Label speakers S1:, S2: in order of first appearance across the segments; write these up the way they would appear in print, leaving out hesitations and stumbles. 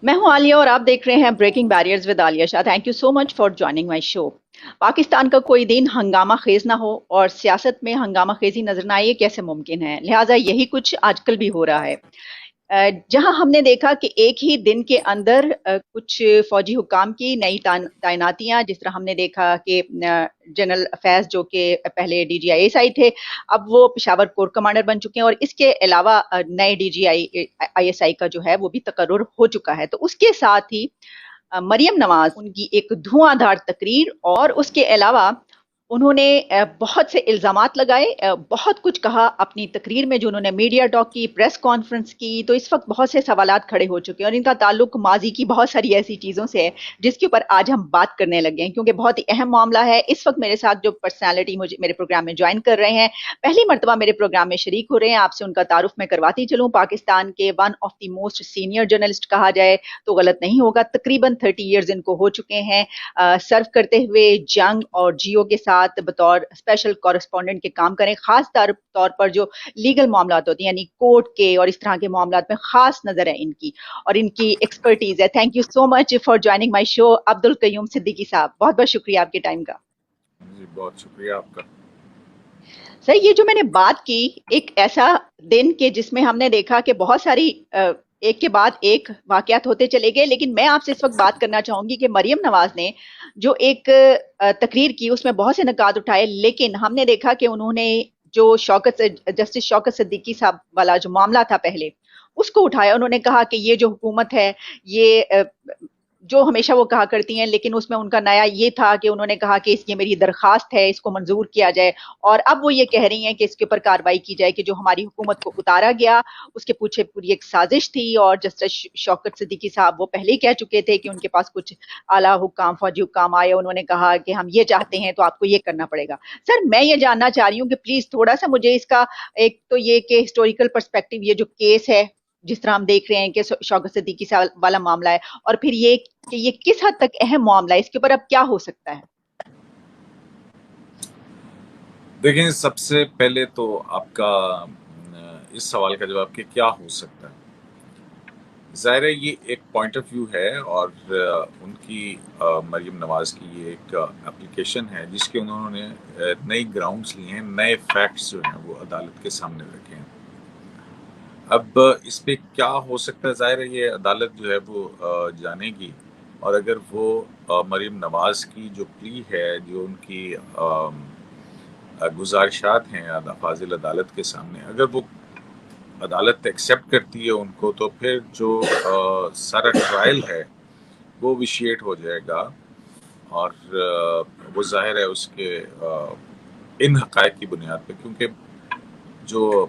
S1: میں ہوں عالیہ اور آپ دیکھ رہے ہیں breaking barriers with Aliya Shah. Thank you so much for joining my show. Pakistan کا کوئی دن ہنگامہ خیز نہ ہو اور سیاست میں ہنگامہ خیزی نظر نہ آئے، کیسے ممکن ہے؟ لہٰذا یہی کچھ آج کل بھی ہو رہا ہے. جہاں ہم نے دیکھا کہ ایک ہی دن کے اندر کچھ فوجی حکام کی نئی تعیناتیاں، جس طرح ہم نے دیکھا کہ جنرل فیض جو کہ پہلے D G I S I تھے، اب وہ پشاور کور کمانڈر بن چکے ہیں، اور اس کے علاوہ نئے D G I S I کا جو ہے وہ بھی تقرر ہو چکا ہے. تو اس کے ساتھ ہی مریم نواز ان کی ایک دھواں دھار تقریر، اور اس کے علاوہ انہوں نے بہت سے الزامات لگائے، بہت کچھ کہا اپنی تقریر میں جو انہوں نے میڈیا ٹاک کی، پریس کانفرنس کی. تو اس وقت بہت سے سوالات کھڑے ہو چکے ہیں، اور ان کا تعلق ماضی کی بہت ساری ایسی چیزوں سے ہے جس کے اوپر آج ہم بات کرنے لگے ہیں، کیونکہ بہت ہی اہم معاملہ ہے. اس وقت میرے ساتھ جو پرسنالٹی مجھے میرے پروگرام میں جوائن کر رہے ہیں، پہلی مرتبہ میرے پروگرام میں شریک ہو رہے ہیں، آپ سے ان کا تعارف میں کرواتی چلوں. پاکستان کے one of the most senior journalist کہا جائے تو غلط نہیں ہوگا. تقریباً 30 ایئرز ان کو ہو چکے ہیں سرو کرتے ہوئے جنگ اور جیو کے ساتھ بطور اسپیشل کورسپونڈنٹ کے کام کریں. خاص طور پر جو لیگل معاملات ہوتے ہیں، یعنی کورٹ کے اور اس طرح کے معاملات میں خاص نظر ہے ان کی، اور ان کی ایکسپرٹیز ہے. Thank you so much for joining my show Abdul Qayyum Siddiqui صاحب. بہت بہت شکریہ آپ کے ٹائم کا.
S2: جی بہت شکریہ آپ کا.
S1: سر، یہ جو میں نے بات کی، ایک ایسا دن کہ جس میں ہم نے دیکھا کہ بہت ساری ایک کے بعد ایک واقعات ہوتے چلے گئے، لیکن میں آپ سے اس وقت بات کرنا چاہوں گی کہ مریم نواز نے جو ایک تقریر کی، اس میں بہت سے نکات اٹھائے، لیکن ہم نے دیکھا کہ انہوں نے جو جسٹس شوکت صدیقی صاحب والا جو معاملہ تھا پہلے، اس کو اٹھایا. انہوں نے کہا کہ یہ جو حکومت ہے، یہ جو ہمیشہ وہ کہا کرتی ہیں، لیکن اس میں ان کا نیا یہ تھا کہ انہوں نے کہا کہ یہ میری درخواست ہے، اس کو منظور کیا جائے. اور اب وہ یہ کہہ رہی ہیں کہ اس کے اوپر کارروائی کی جائے کہ جو ہماری حکومت کو اتارا گیا اس کے پیچھے پوری ایک سازش تھی. اور جسٹس شوکت صدیقی صاحب وہ پہلے ہی کہہ چکے تھے کہ ان کے پاس کچھ اعلیٰ حکام، فوجی حکام آئے، انہوں نے کہا کہ ہم یہ چاہتے ہیں تو آپ کو یہ کرنا پڑے گا. سر، میں یہ جاننا چاہ رہی ہوں کہ پلیز تھوڑا سا مجھے اس کا ایک تو یہ کہ ہسٹوریکل پرسپیکٹو، یہ جو کیس ہے جس طرح ہم دیکھ رہے ہیں کہ شوکت صدیقی صاحب والا معاملہ ہے، اور پھر یہ کہ یہ کس حد تک اہم معاملہ ہے، اس کے اوپر اب کیا ہو سکتا ہے؟
S2: دیکھیں، سب سے پہلے تو آپ کا اس سوال کا جواب کہ کیا ہو سکتا ہے، ظاہر ہے یہ ایک پوائنٹ آف ویو ہے، اور ان کی مریم نواز کی یہ ایک اپلیکیشن ہے جس کے انہوں نے نئی گراؤنڈز لی ہیں، نئے فیکٹس جو ہیں وہ عدالت کے سامنے رکھے ہیں. اب اس پہ کیا ہو سکتا ہے، ظاہر ہے یہ عدالت جو ہے وہ جانے گی. اور اگر وہ مریم نواز کی جو پلی ہے، جو ان کی گزارشات ہیں فاضل عدالت کے سامنے، اگر وہ عدالت ایکسیپٹ کرتی ہے ان کو، تو پھر جو سارا ٹرائل ہے وہ ویشیٹ ہو جائے گا. اور وہ ظاہر ہے اس کے ان حقائق کی بنیاد پہ، کیونکہ جو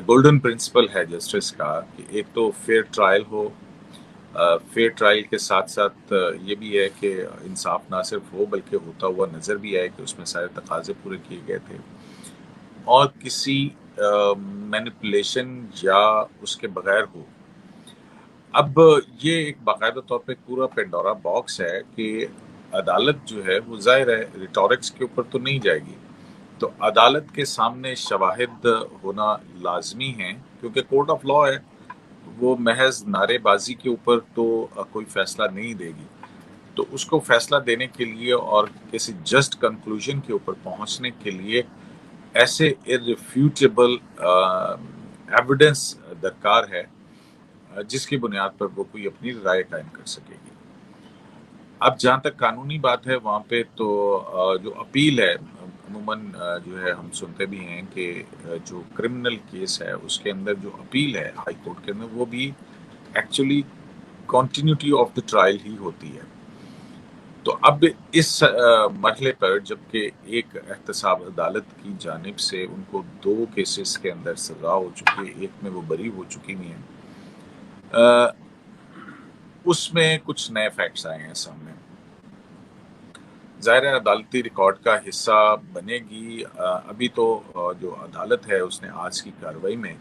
S2: گولڈن پرنسپل ہے جسٹس کا کہ ایک تو فیئر ٹرائل ہو، فیئر ٹرائل کے ساتھ ساتھ یہ بھی ہے کہ انصاف نہ صرف ہو بلکہ ہوتا ہوا نظر بھی آئے کہ اس میں سارے تقاضے پورے کیے گئے تھے، اور کسی مینیپولیشن یا اس کے بغیر ہو. اب یہ ایک باقاعدہ طور پہ پورا پینڈورا باکس ہے کہ عدالت جو ہے وہ ظاہر ہے ریٹورکس کے اوپر تو نہیں جائے گی. تو عدالت کے سامنے شواہد ہونا لازمی ہیں، کیونکہ کورٹ آف لاء ہے، وہ محض نعرے بازی کے اوپر تو کوئی فیصلہ نہیں دے گی. تو اس کو فیصلہ دینے کے لیے اور کسی جسٹ کنکلوژن کے اوپر پہنچنے کے لیے ایسے irrefutable ایویڈنس درکار ہے جس کی بنیاد پر وہ کوئی اپنی رائے قائم کر سکے گی. اب جہاں تک قانونی بات ہے، وہاں پہ تو جو اپیل ہے، عموماً جو ہے ہم سنتے بھی ہیں کہ جو کرمنل کیس ہے اس کے اندر جو اپیل ہے ہائی کورٹ کے اندر، وہ بھی actually continuity of the trial ہی ہوتی ہے. تو اب اس مرحلے پر جبکہ ایک احتساب عدالت کی جانب سے ان کو 2 کیسز کے اندر سزا ہو چکی ہے، ایک میں وہ بری ہو چکی ہوئی ہیں، اس میں کچھ نئے فیکٹس آئے ہیں سامنے. ظاہر ہے عدالتی ریکارڈ کا حصہ بنے گی. ابھی تو جو عدالت ہے اس نے آج کی کارروائی میں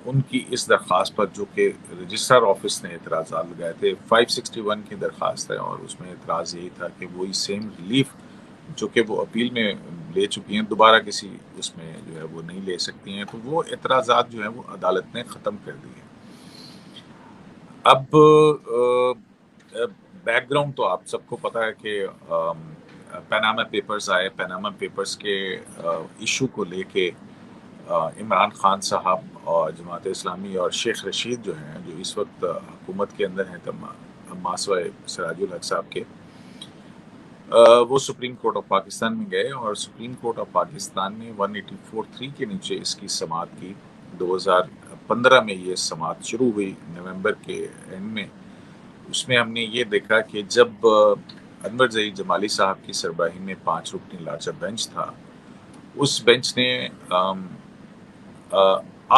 S2: ان کی اس درخواست پر، جو کہ رجسٹرار آفس نے اعتراضات لگائے تھے، 561 کی درخواست ہے، اور اس میں اعتراض یہی تھا کہ وہی سیم ریلیف جو کہ وہ اپیل میں لے چکی ہیں دوبارہ کسی اس میں جو ہے وہ نہیں لے سکتی ہیں. تو وہ اعتراضات جو ہیں وہ عدالت نے ختم کر دی ہیں. اب بیک گراؤنڈ تو آپ سب کو پتا ہے کہ پیناما پیپرز آئے. پیناما پیپرز کے ایشو کو لے کے عمران خان صاحب اور جماعت اسلامی اور شیخ رشید جو ہیں، جو اس وقت حکومت کے اندر ہیں ماسوائے سراج الحق صاحب کے، وہ سپریم کورٹ آف پاکستان میں گئے اور سپریم کورٹ آف پاکستان نے 184(3) کے نیچے اس کی سماعت کی. 2015 میں یہ سماعت شروع ہوئی، نومبر کے اینڈ میں. اس میں ہم نے یہ دیکھا کہ جب انور ظہیر جمالی صاحب کی سربراہی میں 5 رکنی لارجر بینچ تھا، اس بینچ نے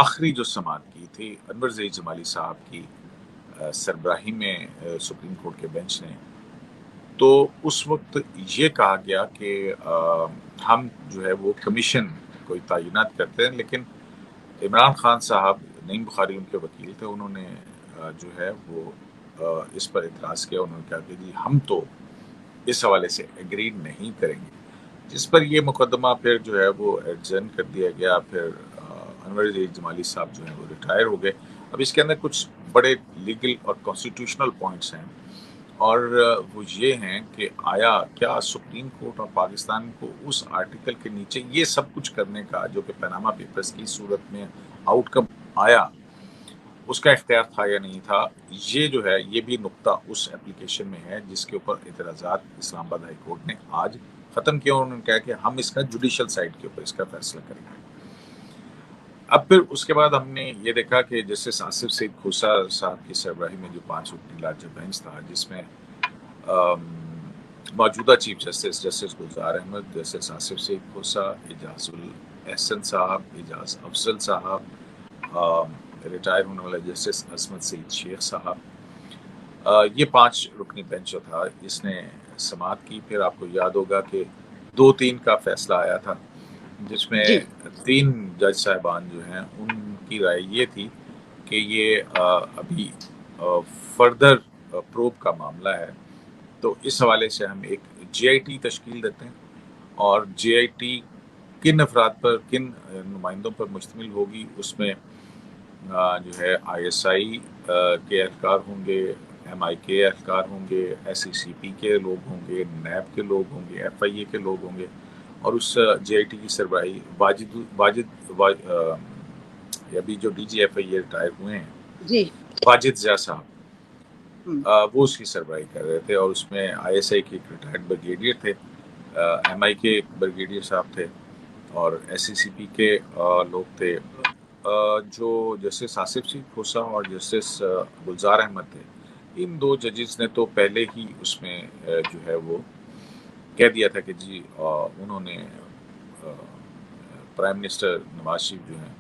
S2: آخری جو سماعت کی تھی انور ظہیر جمالی صاحب کی سربراہی میں سپریم کورٹ کے بینچ نے، تو اس وقت یہ کہا گیا کہ ہم جو ہے وہ کمیشن کوئی تعینات کرتے ہیں، لیکن عمران خان صاحب، نعیم بخاری ان کے وکیل تھے، انہوں نے جو ہے وہ اس پر اعتراض کیا. انہوں نے کہا کہ جی ہم تو اس حوالے سے ایگری نہیں کریں گے، جس پر یہ مقدمہ پھر جو ہے وہ ایڈجرن کر دیا گیا. پھر انور ظہیر جمالی صاحب جو ہیں وہ ریٹائر ہو گئے. اب اس کے اندر کچھ بڑے لیگل اور کانسٹیٹیوشنل پوائنٹس ہیں، اور وہ یہ ہیں کہ آیا کیا سپریم کورٹ آف پاکستان کو اس آرٹیکل کے نیچے یہ سب کچھ کرنے کا جو کہ پیناما پیپرز کی صورت میں آؤٹ کم آیا، اس کا اختیار تھا یا نہیں تھا. یہ جو ہے یہ بھی نقطہ اس اپلیکیشن میں ہے جس کے اوپر اعتراضات اسلام آباد ہائی کورٹ نے آج ختم کیا. انہوں نے کہا کہ ہم اس کا جوڈیشل سائڈ کے اوپر اس کا فیصلہ کریں گے. اب پھر اس کے بعد ہم نے یہ دیکھا کہ جسٹس آصف سعید کھوسا صاحب کی سربراہی میں جو 5 رکنی لارجر بینچ تھا، جس میں موجودہ chief justice Gulzar Ahmed, justice Asif سعید کھوسا، اعجاز الاحسن صاحب، اعجاز افضل صاحب، ریٹائر ہونے والے جسٹس عصمت سعید شیخ صاحب، یہ 5 رکنی بینچ جو تھا اس نے سماعت کی. پھر آپ کو یاد ہوگا کہ 2-3 کا فیصلہ آیا تھا، جس میں 3 جج صاحبان جو ہیں ان کی رائے یہ تھی کہ یہ ابھی فردر پروب کا معاملہ ہے، تو اس حوالے سے ہم ایک جے آئی ٹی تشکیل دیتے ہیں، اور جے آئی ٹی کن افراد پر، کن نمائندوں پر مشتمل ہوگی. اس میں جو ہے آئی ایس آئی کے اہلکار ہوں گے، ایم آئی کے اہلکار ہوں گے، ایس ای سی پی کے لوگ ہوں گے، نیب کے لوگ ہوں گے، ایف آئی اے کے لوگ ہوں گے، اور اس جے آئی ٹی کی سربراہی ابھی جو ڈی جی ایف آئی اے ریٹائر ہوئے ہیں واجد ضیاء صاحب، وہ اس کی سربراہی کر رہے تھے. اور اس میں آئی ایس آئی کے ایک ریٹائرڈ بریگیڈیئر تھے، ایم آئی کے ایک بریگیڈیئر صاحب تھے، اور ایس سی سی پی کے لوگ تھے. جو جسٹس آصف سعید کھوسا اور جسٹس گلزار احمد تھے، ان 2 ججز نے تو پہلے ہی اس میں جو ہے وہ کہہ دیا تھا کہ جی انہوں نے پرائم منسٹر نواز شریف جو ہیں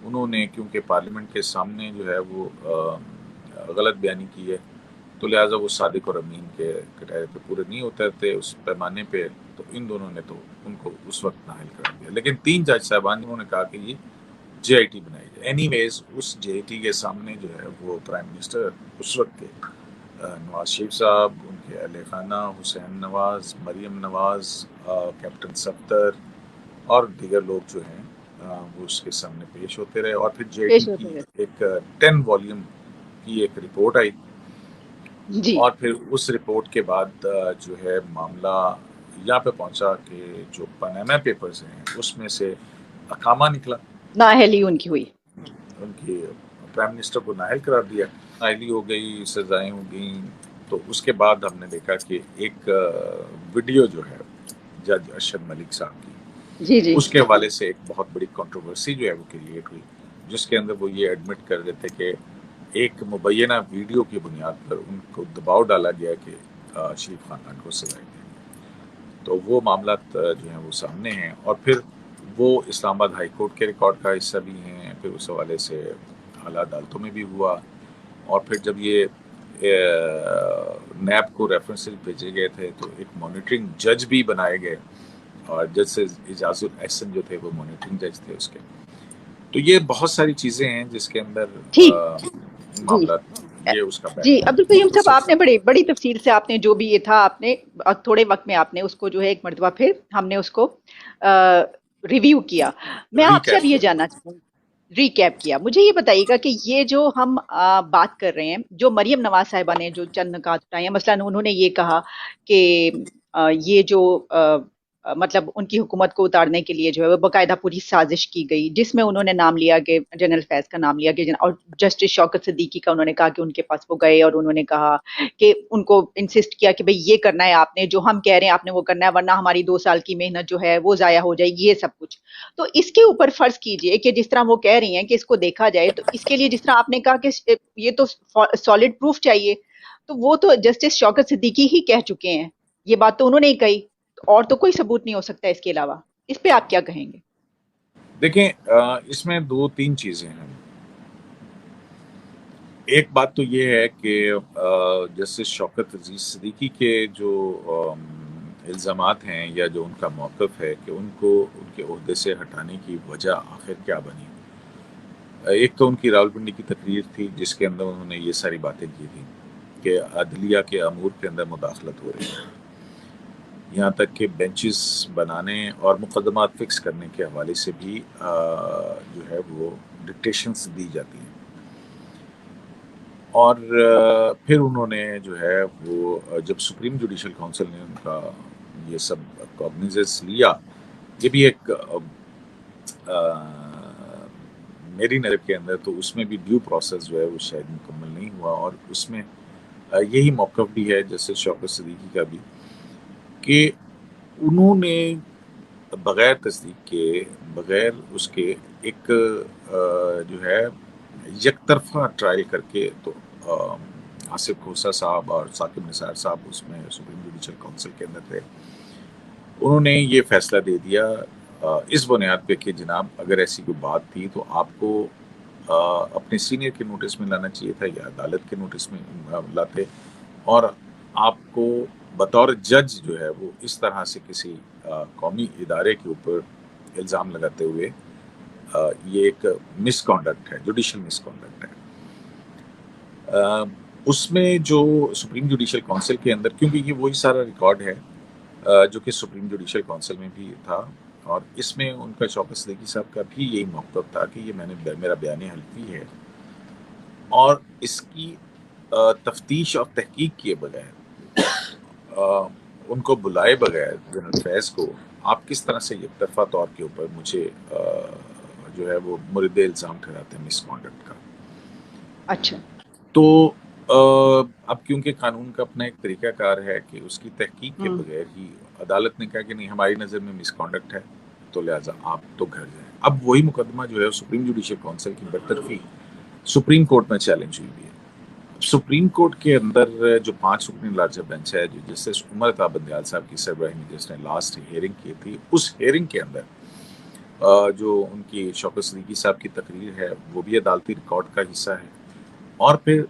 S2: انہوں نے کیونکہ پارلیمنٹ کے سامنے جو ہے وہ غلط بیانی کی ہے، تو لہٰذا وہ صادق اور امین کے کرائے پہ پورے نہیں ہوتے تھے اس پیمانے پہ، تو ان دونوں نے تو ان کو اس وقت نااہل کرا دیا. لیکن 3 جج صاحبان انہوں نے کہا کہ یہ جے آئی ٹی بنائی جائے. Any ways us J I T کے سامنے جو ہے وہ پرائم منسٹر اس وقت کے نواز شریف صاحب، ان کے اہل خانہ حسین نواز، مریم نواز، کیپٹن صفدر اور دیگر لوگ جو ہیں وہ اس کے سامنے پیش ہوتے رہے. اور پھر جے آئی ٹی کی ایک 10 والیوم کی ایک رپورٹ آئی، اور پھر اس رپورٹ کے بعد جو ہے معاملہ یہاں پہ پہنچا کہ جو پاناما پیپرز ہیں اس میں سے اقامہ نکلا،
S1: نااہلی ان کی ہوئی،
S2: ان کی پرائم منسٹر کو نااہل قرار دیا، نااہلی ہو گئی، سزائیں ہو گئیں. تو اس کے بعد ہم نے دیکھا کہ ایک ویڈیو جو ہے جج ارشد ملک صاحب کی، اس کے حوالے سے ایک بہت بڑی کنٹروورسی جو ہے وہ کریٹ ہوئی، جس کے اندر وہ یہ ایڈمٹ کر رہے تھے کہ ایک مبینہ ویڈیو کی بنیاد پر ان کو دباؤ ڈالا گیا کہ شریف خاندان کو سزائیں دیں. تو وہ معاملات جو ہیں وہ سامنے ہیں، اور پھر وہ اسلام آباد ہائی کورٹ کے ریکارڈ کا حصہ بھی ہیں. پھر اس حوالے سے اعلیٰ عدالتوں میں بھی ہوا، اور پھر جب یہ نیب کو ریفرنسز بھیجے گئے تھے تو ایک مانیٹرنگ جج بھی بنائے گئے، اور جج سے اعجاز الاحسن جو تھے وہ مانیٹرنگ جج تھے اس کے. تو یہ بہت ساری چیزیں ہیں جس کے اندر معاملات یہ اس کا
S1: جی عبدالقیوم صاحب، آپ نے بڑی تفصیل سے آپ نے جو بھی یہ تھا، آپ نے تھوڑے وقت میں آپ نے اس کو جو ہے ایک مرتبہ پھر ہم نے اس کو ریویو کیا. میں آپ سے اب یہ جاننا چاہوں ریکیپ کیا. مجھے یہ بتائیے گا کہ یہ جو ہم بات کر رہے ہیں، جو مریم نواز صاحبہ نے جو چند نکات اٹھائے ہیں، مثلاً انہوں نے یہ کہا کہ یہ جو مطلب ان کی حکومت کو اتارنے کے لیے جو ہے وہ باقاعدہ پوری سازش کی گئی، جس میں انہوں نے نام لیا کہ جنرل فیض کا نام لیا کہ اور جسٹس شوکت صدیقی کا انہوں نے کہا کہ ان کے پاس وہ گئے اور انہوں نے کہا کہ ان کو انسسٹ کیا کہ بھئی یہ کرنا ہے آپ نے، جو ہم کہہ رہے ہیں آپ نے وہ کرنا ہے، ورنہ ہماری 2 سال کی محنت جو ہے وہ ضائع ہو جائے گی، یہ سب کچھ. تو اس کے اوپر فرض کیجئے کہ جس طرح وہ کہہ رہی ہیں کہ اس کو دیکھا جائے، تو اس کے لیے جس طرح آپ نے کہا کہ یہ تو سالڈ پروف چاہیے، تو وہ تو جسٹس شوکت صدیقی ہی کہہ چکے ہیں، یہ بات تو انہوں نے ہی کہی، اور تو کوئی ثبوت نہیں ہو سکتا اس کے علاوہ. اس پہ آپ کیا کہیں گے؟
S2: دیکھیں اس میں دو تین چیزیں ہیں. ایک بات تو یہ ہے کہ جسٹس شوکت عزیز صدیقی کے جو الزامات ہیں یا جو ان کا موقف ہے کہ ان کو ان کے عہدے سے ہٹانے کی وجہ آخر کیا بنی. ایک تو ان کی راولپنڈی کی تقریر تھی جس کے اندر انہوں نے یہ ساری باتیں کی تھیں کہ عدلیہ کے امور کے اندر مداخلت ہو رہی ہے، یہاں تک کہ بینچز بنانے اور مقدمات فکس کرنے کے حوالے سے بھی جو ہے وہ ڈکٹیشنز دی جاتی ہیں. اور پھر انہوں نے جو ہے وہ جب سپریم جوڈیشل کونسل نے ان کا یہ سب کاگنیزنس لیا، یہ بھی ایک میری نظر کے اندر تو اس میں بھی ڈیو پروسیس جو ہے وہ شاید مکمل نہیں ہوا، اور اس میں یہی موقف بھی ہے جیسے شوکت صدیقی کا بھی کہ انہوں نے بغیر تصدیق کے، بغیر اس کے ایک جو ہے یک طرفہ ٹرائل کر کے، تو آصف کھوسہ صاحب اور ثاقب نثار صاحب اس میں سپریم جوڈیشل کونسل کے اندر تھے، انہوں نے یہ فیصلہ دے دیا اس بنیاد پہ کہ جناب اگر ایسی کوئی بات تھی تو آپ کو اپنے سینئر کے نوٹس میں لانا چاہیے تھا یا عدالت کے نوٹس میں لاتے، اور آپ کو بطور جج جو ہے وہ اس طرح سے کسی قومی ادارے کے اوپر الزام لگاتے ہوئے یہ ایک مس کانڈکٹ ہے، جوڈیشل مس کانڈکٹ ہے. اس میں جو سپریم جوڈیشل کونسل کے اندر، کیونکہ یہ وہی سارا ریکارڈ ہے جو کہ سپریم جوڈیشل کونسل میں بھی تھا، اور اس میں ان کا شوکت صدیقی صاحب کا بھی یہی موقف تھا کہ یہ میرا بیان حلفی ہے، اور اس کی تفتیش اور تحقیق کیے بغیر، ان کو بلائے بغیر جنرل فیض کو آپ کس طرح سے یک طرفہ طور کے اوپر مجھے جو ہے وہ مورد الزام ٹھہراتے ہیں مس کانڈکٹ کا.
S1: اچھا.
S2: تو اب کیونکہ قانون کا اپنا ایک طریقہ کار ہے کہ اس کی تحقیق کے بغیر ہی عدالت نے کہا کہ نہیں ہماری نظر میں مس کانڈکٹ ہے، تو لہٰذا آپ تو گھر جائیں. اب وہی مقدمہ جو ہے سپریم جوڈیشل کونسل کی برطرفی سپریم کورٹ میں چیلنج ہوئی بھی ہے. سپریم کورٹ کے اندر جو 5 سپریم لارجر بینچ ہے، جو جسٹس عمر عطا بندیال صاحب کی سربراہی میں جس نے لاسٹ ہیئرنگ کی تھی، اس ہیئرنگ کے اندر جو ان کی شوکت صدیقی صاحب کی تقریر ہے وہ بھی عدالتی ریکارڈ کا حصہ ہے، اور پھر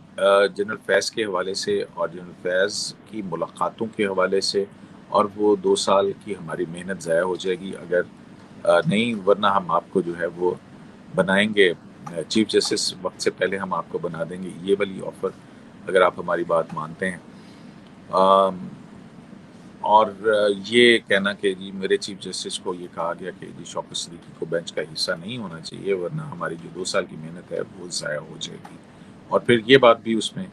S2: جنرل فیض کے حوالے سے اور جنرل فیض کی ملاقاتوں کے حوالے سے، اور وہ 2 سال کی ہماری محنت ضائع ہو جائے گی اگر نہیں، ورنہ ہم آپ کو جو ہے وہ بنائیں گے چیف جسٹس، وقت سے پہلے ہم آپ کو بنا دیں گے، یہ والی آفر اگر آپ ہماری بات مانتے ہیں. اور یہ کہنا کہ جی میرے چیف جسٹس کو یہ کہا گیا کہ جی شوکت صدیقی کو بینچ کا حصہ نہیں ہونا چاہیے ورنہ ہماری جو 2 سال کی محنت ہے وہ ضائع ہو جائے گی. اور پھر یہ بات بھی اس میں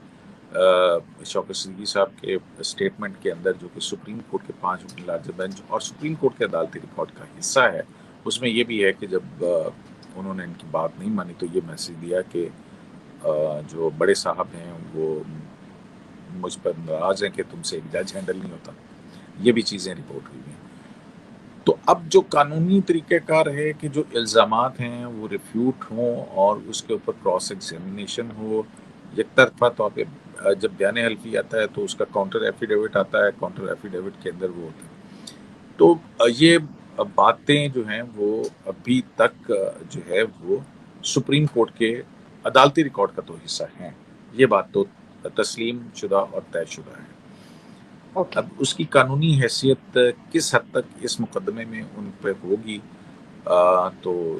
S2: شوکت صدیقی صاحب کے اسٹیٹمنٹ کے اندر جو کہ سپریم کورٹ کے 5 سپریم لارجر بینچ اور سپریم کورٹ کے عدالتی ریکارڈ کا حصہ ہے، اس میں یہ بھی ہے کہ جب انہوں نے ان کی بات نہیں مانی تو یہ میسج دیا کہ جو بڑے صاحب ہیں وہ مجھ پر ناراض ہیں کہ تم سے ایک جج ہینڈل نہیں ہوتا. یہ بھی چیزیں رپورٹ ہوئی ہیں. تو اب جو قانونی طریقہ کار ہے کہ جو الزامات ہیں وہ ریفیوٹ ہوں اور اس کے اوپر کراس ایگزامینیشن ہو، یک طرفہ طور پہ جب بیان حلفی آتا ہے تو اس کا کاؤنٹر ایفیڈیوٹ آتا ہے، کاؤنٹر ایفیڈیوٹ کے اندر وہ ہوتا ہے. تو یہ باتیں جو ہیں وہ ابھی تک جو ہے وہ سپریم کورٹ کے عدالتی ریکارڈ کا تو حصہ ہیں، یہ بات تو تسلیم شدہ اور طے شدہ ہے. اب اس کی قانونی حیثیت کس حد تک اس مقدمے میں ان پہ ہوگی تو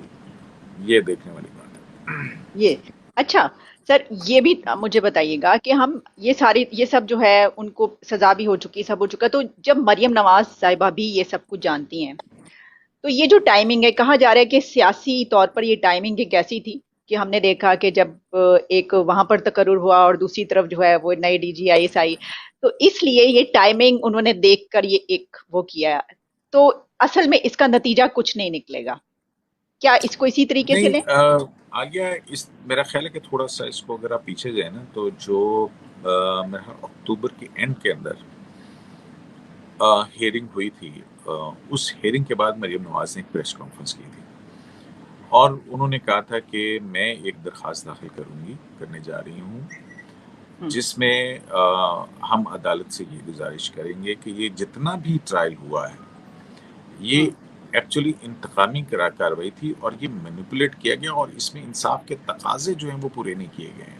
S2: یہ دیکھنے والی بات ہے.
S1: یہ اچھا سر، یہ بھی مجھے بتائیے گا کہ ہم یہ سب جو ہے ان کو سزا بھی ہو چکی، سب ہو چکا، تو جب مریم نواز صاحبہ بھی یہ سب کچھ جانتی ہیں تو یہ جو ٹائمنگ ہے کہا جا رہا ہے کہ سیاسی طور پر یہ ٹائمنگ ایک ایسی تھی کہ ہم نے دیکھا کہ جب ایک وہاں پر تقرر ہوا اور دوسری طرف جو ہے وہ نئی D G I S I, تو اس لیے یہ ٹائمنگ انہوں نے دیکھ کر یہ ایک وہ کیا، تو اصل میں اس کا نتیجہ کچھ نہیں نکلے گا، کیا اس کو اسی طریقے سے
S2: نہیں
S1: لیں؟
S2: آگیا اس میرا خیال ہے کہ تھوڑا سا اس کو اگر آپ پیچھے جائیں نا تو جو میرا خیال اکتوبر کے اینڈ کے اندر ہیئرنگ ہوئی تھی، اس ہیئرنگ کے بعد مریم نواز نے ایک پریس کانفرنس کی تھی اور انہوں نے کہا تھا کہ میں ایک درخواست داخل کرنے جا رہی ہوں
S1: ہم،
S2: جس میں ہم عدالت سے یہ گزارش کریں گے کہ یہ جتنا بھی ٹرائل ہوا ہے یہ
S1: ہم،
S2: ایکچولی انتقامی کارروائی تھی اور یہ مینیپولیٹ کیا گیا اور اس میں انصاف کے تقاضے جو ہیں وہ پورے نہیں کیے گئے ہیں۔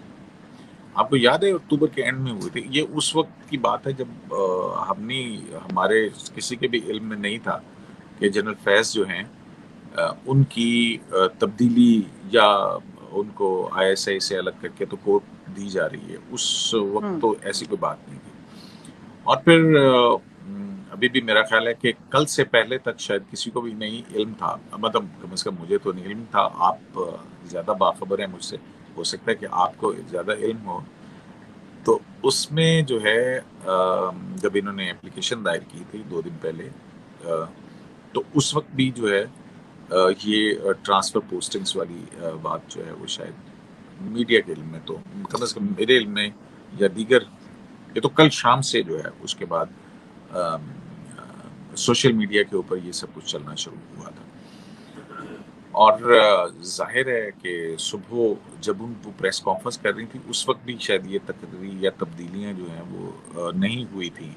S2: آپ کو یاد ہے اکتوبر کے اینڈ میں ہوئے تھے، یہ اس وقت کی بات ہے جب ہمارے کسی کے بھی علم میں نہیں تھا کہ جنرل فیض جو ہیں ان کی تبدیلی یا ان کو آئی ایس آئی سے الگ کر کے تو کورٹ دی جا رہی ہے، اس وقت
S1: ہم،
S2: تو ایسی کوئی بات نہیں تھی۔ اور پھر ابھی بھی میرا خیال ہے کہ کل سے پہلے تک شاید کسی کو بھی نہیں علم تھا، مطلب کم از کم مجھے تو نہیں علم تھا، آپ زیادہ باخبر ہیں مجھ سے، ہو سکتا ہے کہ آپ کو زیادہ علم ہو۔ تو اس میں جو ہے جب انہوں نے اپلیکیشن دائر کی تھی 2 دن پہلے، تو اس وقت بھی جو ہے یہ ٹرانسفر پوسٹنگز والی بات جو ہے وہ شاید میڈیا کے علم میں تو کم از کم میرے علم میں یا دیگر، یہ تو کل شام سے جو ہے اس کے بعد سوشل میڈیا کے اوپر یہ سب کچھ چلنا شروع ہوا تھا۔ اور ظاہر ہے کہ صبح جب ان کو پریس کانفرنس کر رہی تھی اس وقت بھی شاید یہ تقرری یا تبدیلیاں جو ہیں وہ نہیں ہوئی تھیں،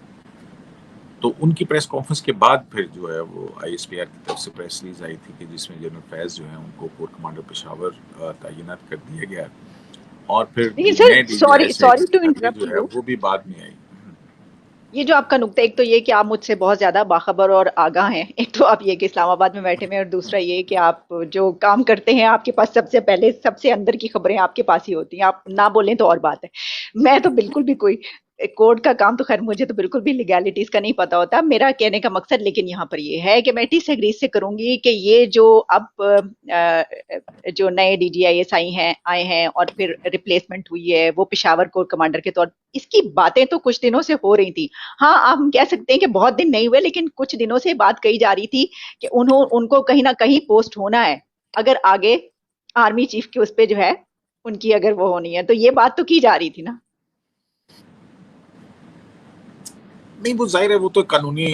S2: تو ان کی پریس کانفرنس کے بعد پھر جو ہے وہ آئی ایس پی آر کی طرف سے پریس ریلیز آئی تھی کہ جس میں جنرل فیض جو ہیں ان کو کور کمانڈر پشاور تعینات کر دیا گیا، اور پھر
S1: لیکن
S2: نئے
S1: sir
S2: D G I
S1: sorry
S2: S I
S1: sorry
S2: کی
S1: ٹو
S2: تقریر
S1: انٹرپٹ
S2: جو ہے
S1: یو،
S2: وہ بھی بعد میں آئی۔
S1: یہ جو آپ کا نقطہ، ایک تو یہ کہ آپ مجھ سے بہت زیادہ باخبر اور آگاہ ہیں، ایک تو آپ یہ کہ اسلام آباد میں بیٹھے ہوئے ہیں، اور دوسرا یہ کہ آپ جو کام کرتے ہیں آپ کے پاس سب سے پہلے سب سے اندر کی خبریں آپ کے پاس ہی ہوتی ہیں، آپ نہ بولیں تو اور بات ہے۔ میں تو بالکل بھی کوئی کورٹ کا کام تو خیر مجھے تو بالکل بھی لیگیلٹیز کا نہیں پتا ہوتا، میرا کہنے کا مقصد لیکن یہاں پر یہ ہے کہ میں ٹی سے اگری سے کروں گی کہ یہ جو اب جو نئے ڈی جی آئی ایس آئے ہیں اور پھر ریپلیسمنٹ ہوئی ہے وہ پشاور کور کمانڈر کے طور، اس کی باتیں تو کچھ دنوں سے ہو رہی تھی۔ ہاں ہم کہہ سکتے ہیں کہ بہت دن نہیں ہوئے لیکن کچھ دنوں سے بات کہی جا رہی تھی کہ ان کو کہیں نہ کہیں پوسٹ ہونا ہے، اگر آگے آرمی چیف کے اس پہ جو ہے ان کی اگر وہ ہونی ہے، تو یہ بات تو کی جا رہی تھی نا۔
S2: نہیں وہ ظاہر ہے وہ تو قانونی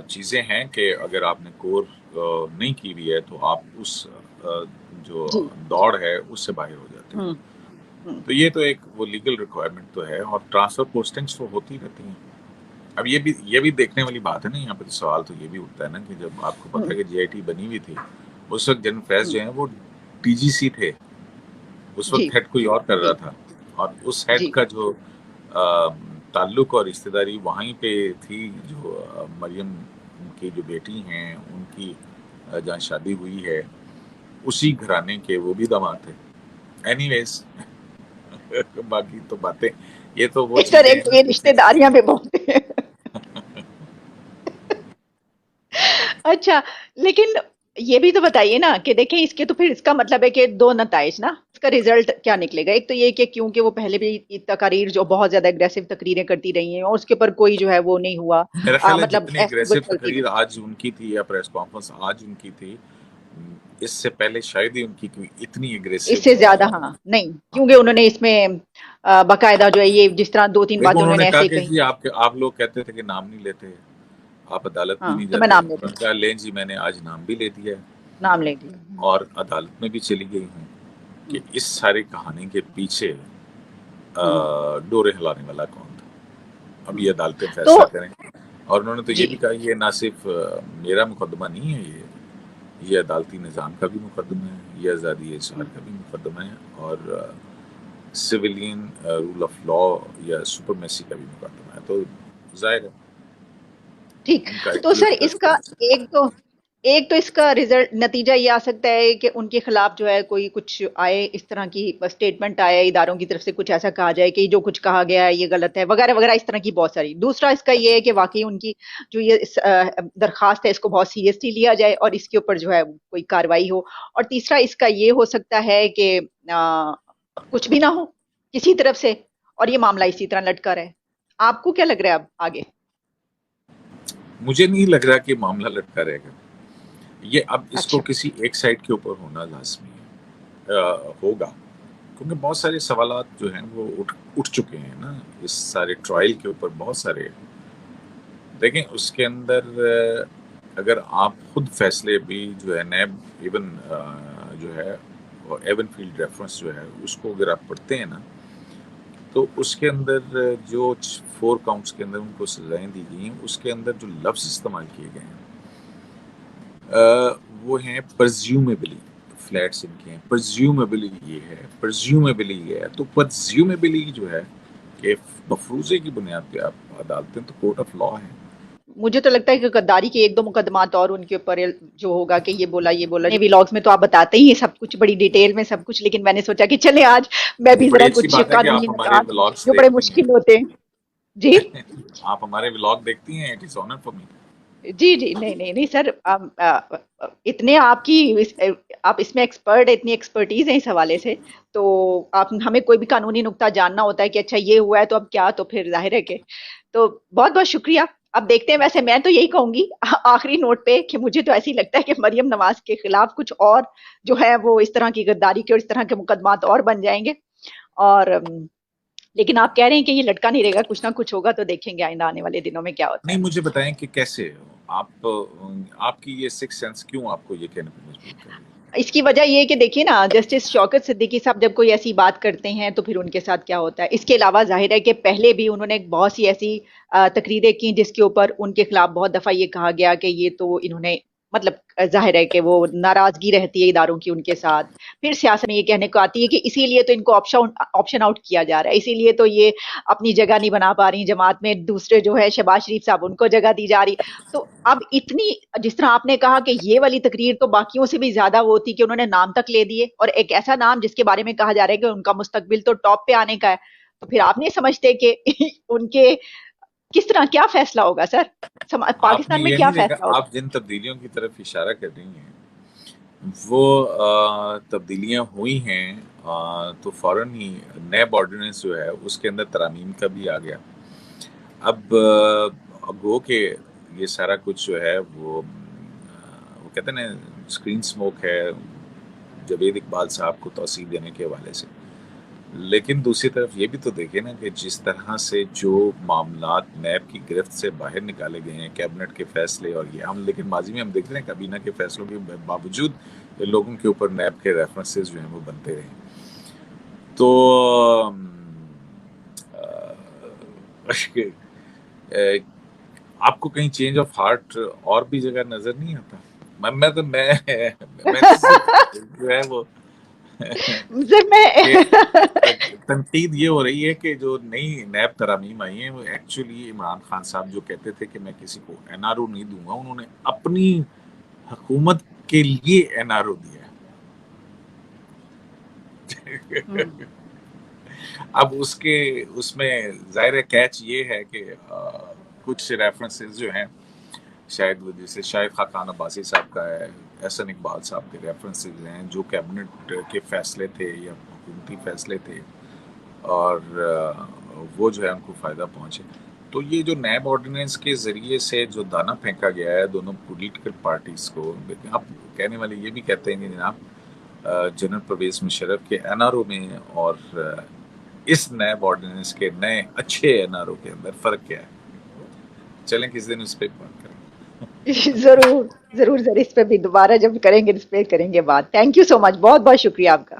S2: چیزیں ہیں کہ اگر آپ نے کور نہیں کی ہوئی ہے تو آپ اس جو
S1: جی،
S2: دوڑ ہے اس سے باہر ہو جاتے ہیں،
S1: ہوں، ہوں،
S2: تو یہ تو ایک وہ لیگل ریکوائرمنٹ تو ہے، اور ٹرانسفر پوسٹنگز تو ہوتی رہتی ہیں۔ اب یہ بھی دیکھنے والی بات ہے نا، یہاں پہ سوال تو یہ بھی اٹھتا ہے نا کہ جب آپ کو پتا
S1: ہوں،
S2: ہے کہ جی آئی ٹی بنی ہوئی تھی، اس وقت جنرل فیض
S1: ہوں،
S2: جو ہیں وہ ٹی جی سی تھے، اس
S1: جی،
S2: وقت ہیڈ کوئی اور کر رہا
S1: جی،
S2: تھا، اور اس ہیڈ
S1: جی،
S2: کا جو تعلق اور رشتہ داری وہیں پہ تھی، جو مریم کی جو بیٹی ہیں ان کی جہاں شادی ہوئی ہے اسی گھرانے کے وہ بھی داماد تھے۔ اینی ویز باقی تو باتیں یہ تو وہ
S1: سر
S2: چیزیں
S1: ایک
S2: ہیں
S1: تو
S2: نا
S1: یہ
S2: جو
S1: رشتے داریاں بھی بہت ہیں۔ اچھا، لیکن یہ بھی تو بتائیے نا کہ دیکھیں اس کے تو پھر اس کا مطلب ہے کہ دو نتائج نا، اس کا ریزلٹ کیا نکلے گا؟ ایک تو یہ کہ کیونکہ وہ پہلے بھی تقاریر جو بہت زیادہ اگریسو تقریریں کرتی رہی ہیں اور اس کے اوپر کوئی جو ہے وہ نہیں ہوا،
S2: میرا خیال ہے
S1: مطلب
S2: جتنی
S1: ایسی
S2: اگریسو
S1: کوئی چلتی
S2: تقریر
S1: رہی۔
S2: آج ان کی تھی یا پریس کانفرنس آج ان کی تھی، اس سے پہلے شاید ہی ان کی کوئی اتنی اگریسو
S1: اس سے زیادہ ہاں نہیں، کیونکہ انہوں نے اس میں باقاعدہ جو ہے یہ جس طرح دو تین
S2: دیکھو
S1: باتیں
S2: انہوں
S1: انہوں
S2: نے
S1: نے
S2: کہا
S1: ایسے
S2: کہ
S1: کہی۔
S2: جی آپ لوگ کہتے تھے کہ نام نہیں لیتے، آپ عدالت بھی
S1: ہاں
S2: نہیں
S1: تو میں
S2: جاتے،
S1: نام لے
S2: انہوں
S1: لوں،
S2: نے کہا لیں جی میں نے آج نام بھی لے دیا ہے
S1: نام لے لیا۔
S2: اور عدالت میں بھی چلی گئی ہوں کہ اس ساری کہانی کے پیچھے
S1: ہوں،
S2: ڈورے ہلانے والا کون تھا، اب
S1: ہوں،
S2: یہ عدالتیں
S1: تو
S2: فیصلہ کریں۔ اور انہوں نے تو یہ
S1: جی
S2: بھی کہا یہ نہ صرف میرا مقدمہ نہیں ہے، یہ عدالتی نظام کا بھی مقدمہ ہے، یہ آزادی اظہار کا بھی مقدمہ ہے، اور سویلین رول آف لا یا سپرمیسی کا بھی مقدمہ ہے، تو ظاہر ہے
S1: ٹھیک،
S2: ان کا
S1: تو
S2: ایکچولی
S1: سر اس کا ایک تو ایک تو اس کا رزلٹ نتیجہ یہ آ سکتا ہے کہ ان کے خلاف جو ہے کوئی کچھ آئے، اس طرح کی اسٹیٹمنٹ آئے اداروں کی طرف سے، کچھ ایسا کہا جائے کہ جو کچھ کہا گیا ہے یہ غلط ہے وغیرہ وغیرہ، اس طرح کی بہت ساری. دوسرا اس کا یہ ہے کہ واقعی ان کی جو یہ درخواست ہے اس کو بہت سیریسلی لیا جائے اور اس کے اوپر جو ہے کوئی کاروائی ہو. اور تیسرا اس کا یہ ہو سکتا ہے کہ کچھ بھی نہ ہو کسی طرف سے اور یہ معاملہ اسی طرح لٹکا رہے. آپ کو کیا لگ رہا ہے اب آگے؟
S2: مجھے نہیں لگ رہا کہ معاملہ لٹکا رہے گا. یہ اب اس کو
S1: اچھا.
S2: کسی ایک سائڈ کے اوپر ہونا لازمی ہے، ہوگا، کیونکہ بہت سارے سوالات جو ہیں وہ اٹھ چکے ہیں نا اس سارے ٹرائل کے اوپر. بہت سارے دیکھیں اس کے اندر اگر آپ خود فیصلے بھی جو ہے نیب ایون جو ہے ایون فیلڈ ریفرنس جو ہے اس کو اگر آپ پڑھتے ہیں نا تو اس کے اندر جو 4 کاؤنٹس کے اندر ان کو سزائیں دی گئی ہیں اس کے اندر جو لفظ استعمال کیے گئے ہیں وہ ہیں پرزیومیبلی. فلیٹس ان کے ہیں پرزیومیبلی یہ ہے، پرزیومیبلی یہ ہے. تو پرزیومیبلی جو ہے کہ مفروضے کی بنیاد پہ آپ عدالتیں تو کورٹ آف لا ہیں.
S1: مجھے تو لگتا ہے کہ غداری کے 1-2 مقدمات اور ان کے اوپر جو ہوگا کہ یہ بولا یہ بولا. ویلاگز میں تو آپ بتاتے ہی ہیں سب کچھ بڑی ڈیٹیل میں سب کچھ، لیکن میں نے سوچا کہ چلے آج میں بھی
S2: بڑی
S1: ذرا
S2: اچھی
S1: کچھ
S2: بات ہے کہ
S1: قانونی
S2: آپ ہمارے
S1: نکات
S2: ولاگس
S1: جو بڑے
S2: دیکھتی
S1: مشکل ہوتے ہیں. جی
S2: ہیں. آپ ہمارے ولاگ دیکھتی ہیں. It is honour for me.
S1: جی جی. نہیں نہیں نہیں سر، اتنے آپ کی آپ اس میں ایکسپرٹ، اتنی ایکسپرٹیز ہے اس حوالے سے، تو آپ ہمیں کوئی بھی قانونی نقطہ جاننا ہوتا ہے کہ اچھا یہ ہوا ہے تو اب کیا، تو پھر ظاہر ہے کہ تو بہت بہت شکریہ. اب دیکھتے ہیں. ویسے میں تو یہی کہوں گی آخری نوٹ پہ کہ مجھے تو ایسی لگتا ہے کہ مریم نواز کے خلاف کچھ اور جو ہے وہ اس طرح کی غداری کے اور اس طرح کے مقدمات اور بن جائیں گے. اور لیکن آپ کہہ رہے ہیں کہ یہ لٹکا نہیں رہے گا، کچھ نہ کچھ ہوگا، تو دیکھیں گے آئندہ آنے والے دنوں میں کیا ہوتا ہے.
S2: نہیں مجھے بتائیں کہ کیسے آپ کی یہ سکس سینس کیوں آپ کو یہ کہنے پہ مجبور کر رہی ہے؟
S1: اس کی وجہ یہ کہ دیکھیے نا، جسٹس شوکت صدیقی صاحب جب کوئی ایسی بات کرتے ہیں تو پھر ان کے ساتھ کیا ہوتا ہے. اس کے علاوہ ظاہر ہے کہ پہلے بھی انہوں نے بہت سی ایسی تقریریں کی جس کے اوپر ان کے خلاف بہت دفعہ یہ کہا گیا کہ یہ تو انہوں نے مطلب ظاہر ہے کہ وہ ناراضگی رہتی ہے اداروں کی ان کے ساتھ. پھر سیاست میں یہ کہنے کو آتی ہے کہ اسی لیے تو ان کو آپشن آؤٹ کیا جا رہا ہے، اسی لیے تو یہ اپنی جگہ نہیں بنا پا رہی جماعت میں، دوسرے جو ہے شہباز شریف صاحب ان کو جگہ دی جا رہی. تو اب اتنی، جس طرح آپ نے کہا کہ یہ والی تقریر تو باقیوں سے بھی زیادہ وہ تھی کہ انہوں نے نام تک لے دیے، اور ایک ایسا نام جس کے بارے میں کہا جا رہا ہے کہ ان کا مستقبل تو ٹاپ پہ آنے کا ہے. تو پھر آپ نہیں سمجھتے کہ ان کے کس طرح کیا فیصلہ ہوگا سر،
S2: آپ نے
S1: پاکستان میں
S2: یہ
S1: کیا
S2: نہیں دیکھا،
S1: فیصلہ ہوگا؟
S2: آپ جن تبدیلیوں کی طرف اشارہ کر رہی ہیں وہ تبدیلیاں ہوئی ہیں تو فوراً ہی نیب آرڈیننس جو ہے اس کے اندر ترامیم کا بھی آ گیا. اب گو کہ یہ سارا کچھ جو ہے وہ کہتے ہیں نا اسکرین سموک ہے جاوید اقبال صاحب کو توسیع دینے کے حوالے سے. لیکن دوسری طرف یہ بھی تو دیکھیں نا کہ جس طرح سے جو معاملات نیب کی گرفت سے باہر نکالے گئے ہیں، کیبنٹ کے فیصلے اور یہ لیکن ماضی میں ہم دیکھ رہے ہیں کابینہ کے فیصلوں کے باوجود لوگوں کے اوپر نیب کے ریفرنسز جو ہیں وہ بنتے رہے. تو آپ کو کہیں چینج آف ہارٹ اور بھی جگہ نظر نہیں آتا؟ میں تو جو ہے وہ
S1: سر میں
S2: تنقید یہ ہو رہی ہے کہ جو نئی نیب ترامیم آئی ہیں وہ ایکچولی عمران خان صاحب جو کہتے تھے کہ میں کسی کو این آر او نہیں دوں گا، انہوں نے اپنی حکومت کے لیے این آر او دیا ہے. اب اس میں ظاہر کیچ یہ ہے کہ کچھ ریفرنسز جو ہیں شاید وہ جیسے شاہد خاقان عباسی صاحب کا ہے، احسن اقبال صاحب کے ریفرنسز ہیں جو کیبنٹ کے فیصلے تھے یا حکومتی فیصلے تھے اور وہ جو ہے ان کو فائدہ پہنچے. تو یہ جو نیب آرڈیننس کے ذریعے سے جو دانہ پھینکا گیا ہے دونوں پولیٹیکل پارٹیز کو، آپ کہنے والے یہ بھی کہتے ہیں کہ جناب جنرل پرویز مشرف کے این آر او میں اور اس نیب آرڈیننس کے نئے اچھے این آر او کے اندر فرق کیا ہے؟ چلیں کس دن اس پہ بات کریں.
S1: ضرور ضرور سر، اس پہ بھی دوبارہ جب کریں گے اس پہ کریں گے بات. تھینک یو سو مچ، بہت بہت شکریہ آپ کا.